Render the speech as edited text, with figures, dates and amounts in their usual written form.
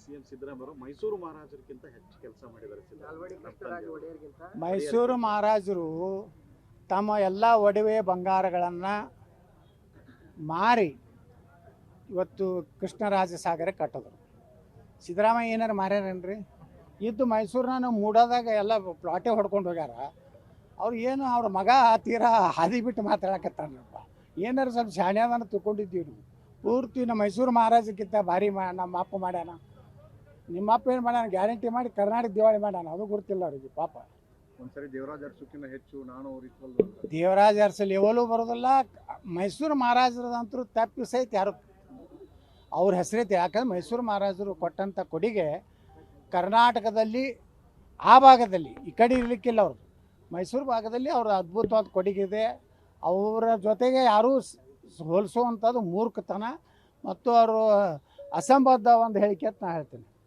CM Siddaramaiah Mysuru ಮಹಾರಾಜರಿಗಿಂತ ಹೆಚ್ಚು ಕೆಲಸ ಮಾಡಿದ್ದಾರೆ. ಮೈಸೂರು ಮಹಾರಾಜರು ತಮ್ಮ ಎಲ್ಲ ಒಡವೆ ಬಂಗಾರಗಳನ್ನು ಮಾರಿ ಇವತ್ತು ಕೃಷ್ಣರಾಜ ಸಾಗರ ಕಟ್ಟಿದ್ರು. ಸಿದ್ದರಾಮಯ್ಯ ಏನಾರು ಮಾರ್ಯಾರೇನ್ರಿ? ಇದ್ದು ಮೈಸೂರನ್ನ ಮೂಡೋದಾಗ ಎಲ್ಲ ಪ್ಲಾಟೇ ಹೊಡ್ಕೊಂಡು ಹೋಗ್ಯಾರ. ಅವ್ರು ಏನು ಅವ್ರ ಮಗ ತೀರಾ ಹಾದಿ ಬಿಟ್ಟು ಮಾತಾಡಕತ್ತಾರಪ್ಪ. ಏನಾರು ಸ್ವಲ್ಪ ಶಾಣ್ಯದನ್ನು ತಿಳ್ಕೊಂಡಿದ್ದೀವಿ ನಾವು. ಪೂರ್ತಿ ನಮ್ಮ ಮೈಸೂರು ಮಹಾರಾಜಕ್ಕಿಂತ ಭಾರಿ ನಮ್ಮ ಅಪ್ಪ ಮಾಡ್ಯಾನ. ನಿಮ್ಮ ಅಪ್ಪ ಏನು ಮಾಡ್ಯಾನ? ಗ್ಯಾರಂಟಿ ಮಾಡಿ ಕರ್ನಾಟಕ ದಿವಾಳಿ ಮಾಡ್ಯಾನ. ಅದು ಗೊತ್ತಿಲ್ಲ ಅವ್ರಿಗೆ ಪಾಪ. ಒಂದ್ಸರಿ ದೇವರಾಜ ಅರಸುಕ್ಕಿಂತ ಹೆಚ್ಚು ನಾನು ದೇವರಾಜ ಅರಸು ಲೆವೆಲು ಬರೋದಿಲ್ಲ. ಮೈಸೂರು ಮಹಾರಾಜರದಂತರೂ ತಪ್ಪಿಸೈತೆ ಯಾರು ಅವ್ರ ಹೆಸರೈತೆ. ಯಾಕಂದ್ರೆ ಮೈಸೂರು ಮಹಾರಾಜರು ಕೊಟ್ಟಂಥ ಕೊಡುಗೆ ಕರ್ನಾಟಕದಲ್ಲಿ ಆ ಭಾಗದಲ್ಲಿ ಈ ಕಡೆ ಇರಲಿಕ್ಕಿಲ್ಲ. ಅವರು ಮೈಸೂರು ಭಾಗದಲ್ಲಿ ಅವ್ರ ಅದ್ಭುತವಾದ ಕೊಡುಗೆ ಇದೆ. ಅವರ ಜೊತೆಗೆ ಯಾರೂ ಹೋಲಿಸುವಂಥದ್ದು ಮೂರ್ಖತನ ಮತ್ತು ಅವರು ಅಸಂಬದ್ಧ ಒಂದು ಹೇಳಿಕೆ ಅಂತ ನಾನು ಹೇಳ್ತೀನಿ.